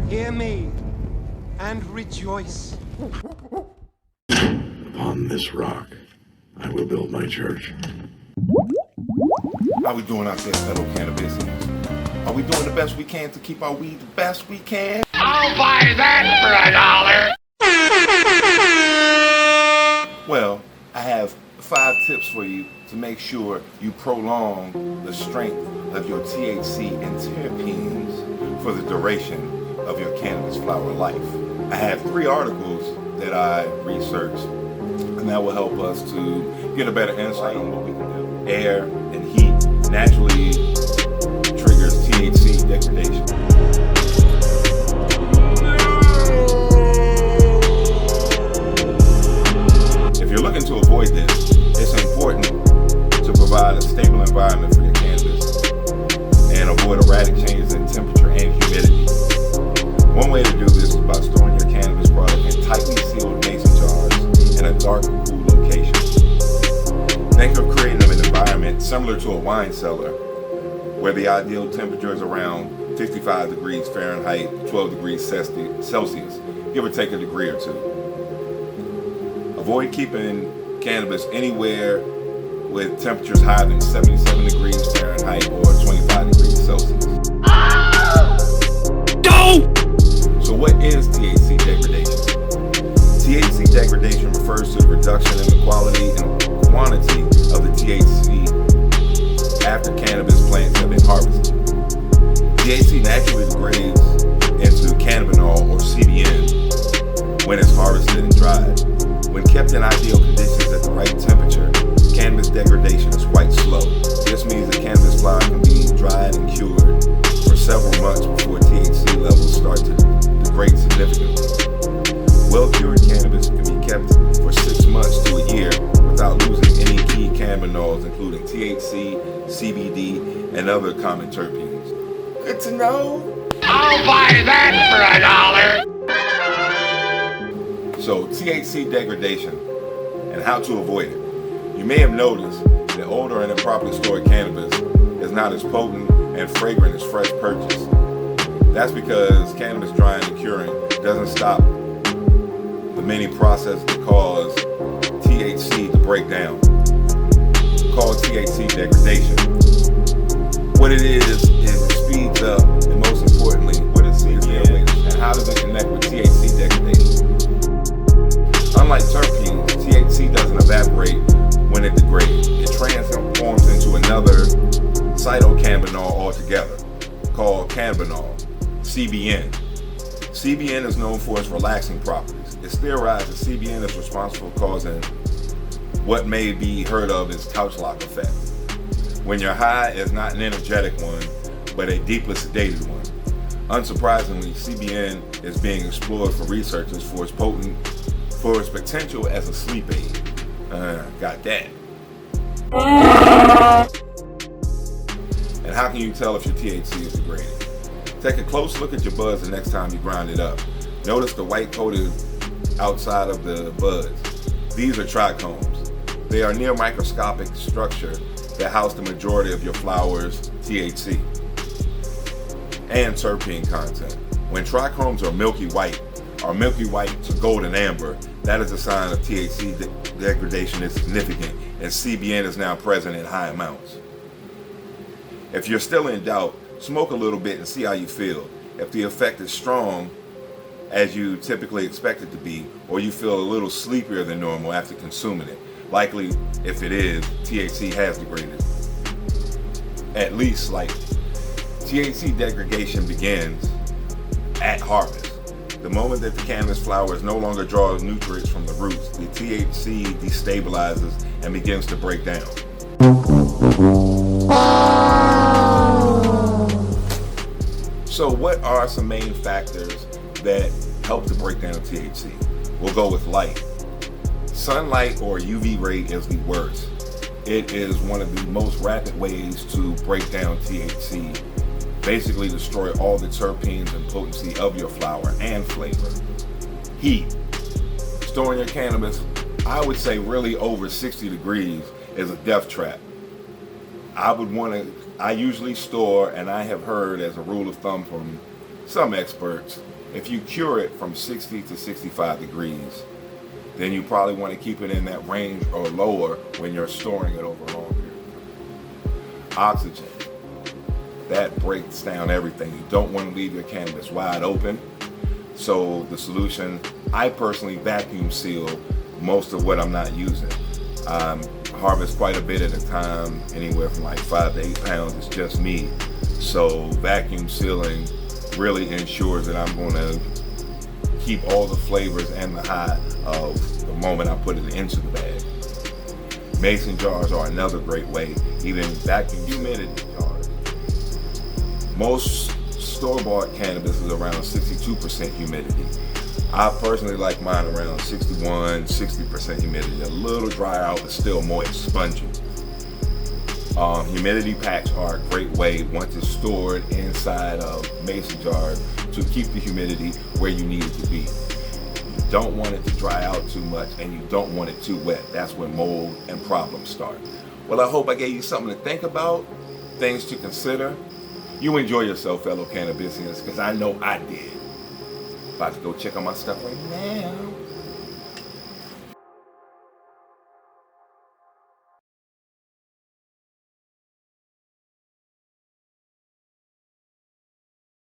Hear me and rejoice. Upon this rock, I will build my church. How we doing out there, fellow Cannabisians? Are we doing the best we can to keep our weed the best we can? I'll buy that for $1. Well, I have 5 tips for you to make sure you prolong the strength of your THC and terpenes for the duration of your cannabis flower life. I have 3 articles that I researched, and that will help us to get a better insight on what we can do. Air and heat naturally triggers THC degradation. If you're looking to avoid this, it's important to provide a stable environment for your cannabis and avoid erratic changes in temperature and humidity. One way to do this is by storing your cannabis product in tightly sealed mason jars in a dark, cool location. Think of creating an environment similar to a wine cellar, where the ideal temperature is around 55 degrees Fahrenheit, 12 degrees Celsius, give or take a degree or two. Avoid keeping cannabis anywhere with temperatures higher than 77 degrees Fahrenheit or 25 degrees Celsius. No! So what is THC degradation? THC degradation refers to the reduction in the quality and quantity of the THC after cannabis plants have been harvested. THC naturally degrades into cannabinol or CBN when it's harvested and dried. When kept in ideal conditions at the right temperature, cannabis degradation is quite slow. This means the cannabis flower can be dried and cured for several months before THC levels start to degrade significantly. Well-cured cannabis can be kept for 6 months to a year without losing any key cannabinoids, including THC, CBD, and other common terpenes. Good to know. I'll buy that for $1. So THC degradation and how to avoid it. You may have noticed that older and improperly stored cannabis is not as potent and fragrant as fresh purchased. That's because cannabis drying and curing doesn't stop the many processes that cause THC to break down, called THC degradation. What it is it speeds up, and most importantly, what is CBN and how does it connect with THC degradation? Unlike terpenes, THC doesn't evaporate when it degrades. It transforms into another cytocannabinol altogether, called cannabinol, CBN. CBN is known for its relaxing properties. It's theorized that CBN is responsible for causing what may be heard of as couch lock effect. When you're high, it's not an energetic one, but a deeply sedated one. Unsurprisingly, CBN is being explored for researchers for its potential as a sleep aid. Got that. And how can you tell if your THC is degraded? Take a close look at your buds the next time you grind it up. Notice the white coated outside of the buds. These are trichomes. They are near microscopic structure that house the majority of your flower's THC and terpene content. When trichomes are milky white to golden amber, that is a sign of THC degradation is significant and CBN is now present in high amounts. If you're still in doubt, smoke a little bit and see how you feel. If the effect is strong, as you typically expect it to be, or you feel a little sleepier than normal after consuming it, likely, if it is, THC has degraded, at least slightly. THC degradation begins at harvest. The moment that the cannabis flowers no longer draw nutrients from the roots, the THC destabilizes and begins to break down. So what are some main factors that help to break down THC? We'll go with light. Sunlight or UV ray is the worst. It is one of the most rapid ways to break down THC. Basically destroy all the terpenes and potency of your flower and flavor. Heat. Storing your cannabis, I would say really over 60 degrees is a death trap. I usually store, and I have heard as a rule of thumb, from some experts, if you cure it from 60 to 65 degrees, then you probably want to keep it in that range or lower when you're storing it over a long period of time. Oxygen, that breaks down everything. You don't want to leave your cannabis wide open. So the solution, I personally vacuum seal most of what I'm not using. Harvest quite a bit at a time, anywhere from like 5 to 8 pounds. It's just me. So vacuum sealing really ensures that I'm going to keep all the flavors and the high of the moment I put it into the bag. Mason jars are another great way, even vacuum humidity jars. Most store-bought cannabis is around 62% humidity. I personally like mine around 61, 60% humidity. A little dry out, but still moist, spongy. Humidity packs are a great way, once it's stored inside of mason jars, to keep the humidity where you need it to be. You don't want it to dry out too much, and you don't want it too wet. That's when mold and problems start. Well, I hope I gave you something to think about, things to consider. You enjoy yourself, fellow Cannabisians, because I know I did. About to go check on my stuff right now.